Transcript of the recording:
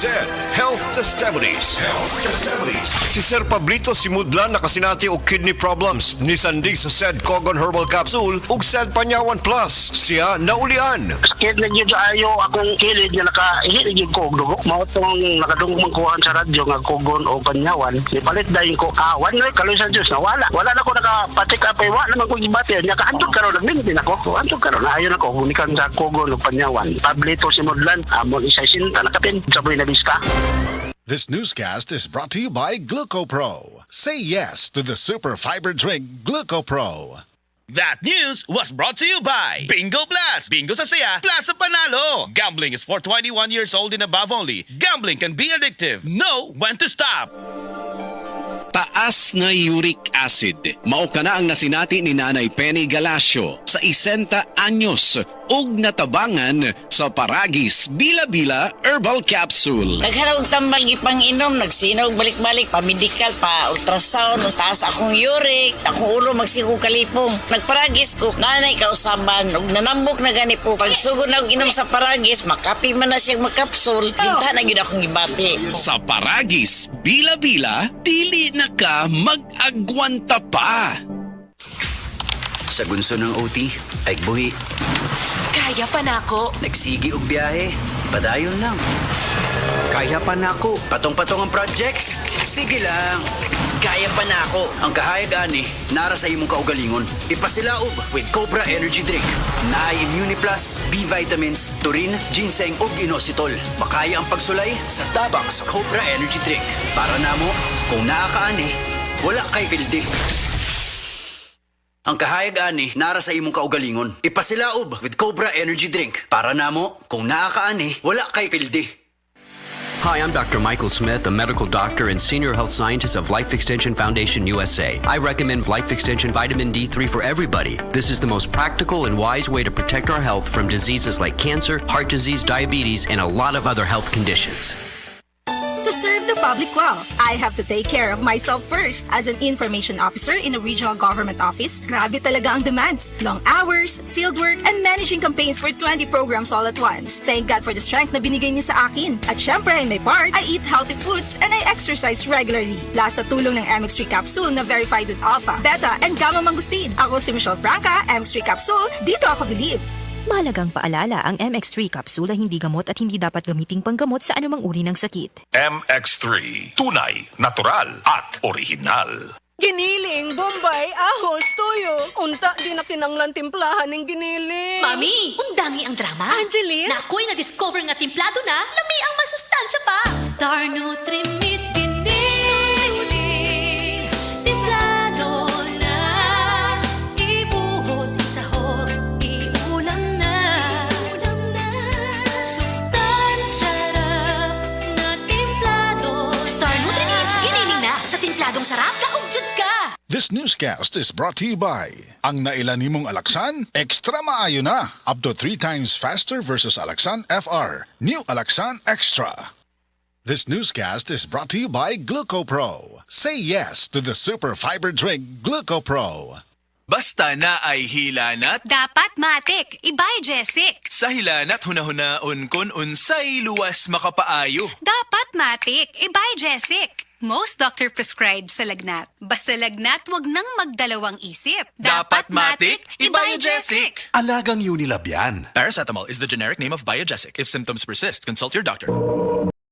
SED Health Testimonies. Si Sir Pablito Simudlan nakasinati og kidney problems ni Sandig sa SED Cogon Herbal Capsule ug SED Panyawan Plus. Siya naulian. Sakit na yun sa ayo akong kilid nga nakaihit na ko og dugo. Mao tong nakadungog man kuhaan sa radyo nga Cogon o Panyawan. Nipalit dayon ko one week kaloy sa Diyos na wala na ko nakapatik up wala naman ko gibati nya kaantod karon nagmintin ako. Antod karon ayon ako gumikan sa Cogon o Panyawan. Pablito Simudlan amon isa sinta nakapin sa Buena Vista. This newscast is brought to you by GlucoPro. Say yes to the super fiber drink GlucoPro. That news was brought to you by Bingo Plus. Bingo sa saya, plus sa panalo. Gambling is for 21 years old and above only. Gambling can be addictive. Know when to stop. Taas na uric acid. Mao kana ang nasinati ni Nanay Penny Galasio sa 60 anyos ug natabangan sa Paragis Bila-Bila Herbal Capsule. Naghanap tambal gipang-inom, nagsinog balik-balik, pa-medical, pa-ultrasound, taas akong uric, akong ulo magsigo kalipong. Nagparagis ko, nanay kausaban, ug nanambok na gani po. Pagsugod na og inom sa Paragis, makapi man na siyang magkapsul, hinta na gyud akong gibati. Sa Paragis Bila-Bila, dili na ka mag-agwanta pa. Sa gunso ng OT, ay buhi. Kaya pa na ako. Nagsigi og biyahe, padayon lang. Kaya pa na ako. Patong-patong ang projects, sige lang. Kaya pa na ako. Ang kahayag ani, nara sa imong kaugalingon. Ipasilaob with Cobra Energy Drink. Naay Immune Plus, B vitamins, taurine, ginseng ug inositol. Makaya ang pagsulay sa tabang sa Cobra Energy Drink. Para namo, kung nakakaani, wala kay pildi. Ang kahayag ani, nara sa imong kaugalingon. Ipasilaob with Cobra Energy Drink. Para namo, kung nakakaani, wala kay pildi. Hi, I'm Dr. Michael Smith, a medical doctor and senior health scientist of Life Extension Foundation USA. I recommend Life Extension Vitamin D3 for everybody. This is the most practical and wise way to protect our health from diseases like cancer, heart disease, diabetes, and a lot of other health conditions. To serve the public well, I have to take care of myself first. As an information officer in a regional government office, grabe talaga ang demands. Long hours, fieldwork, and managing campaigns for 20 programs all at once. Thank God for the strength na binigay niya sa akin. At syempre, in my part, I eat healthy foods and I exercise regularly. Last sa tulong ng MX3 capsule na verified with alpha, beta, and gamma mangustin. Ako si Michelle Franca, MX3 capsule, dito ako believe. Mahalagang paalala, ang MX3 capsule ay hindi gamot at hindi dapat gamiting panggamot sa anumang uri ng sakit. MX3, tunay, natural at original. Giniling, Bombay, ahos, tuyo. Unta din na kinanglan timplahan ng giniling. Mami, undangi ang drama. Angeline? Na ako'y na-discover nga timplado na, lami ang masustansya pa. Star Nutri-Mits giniling. Timplado na, ibuhos, isahog, iulam na. Sustansya na timplado. Star Nutri-Mits giniling na. Sa timpladong sarap, laog jud ka. This newscast is brought to you by ang nailan nimong Alaksan, extra maayo na. Up to 3 times faster versus Alaksan FR. New Alaksan Extra. This newscast is brought to you by GlucoPro. Say yes to the super fiber drink GlucoPro. Basta na ay hilanat. Dapat matik, ibay Jessic. Sa hilanat hunahuna-un kun unsay luwas makapaayo. Dapat matik, ibay Jessic. Most doctor prescribe sa lagnat. Basta lagnat, wag nang magdalawang isip. Dapat matik, Biogesic. Alagang Unilab yan. Paracetamol is the generic name of Biogesic. If symptoms persist, consult your doctor.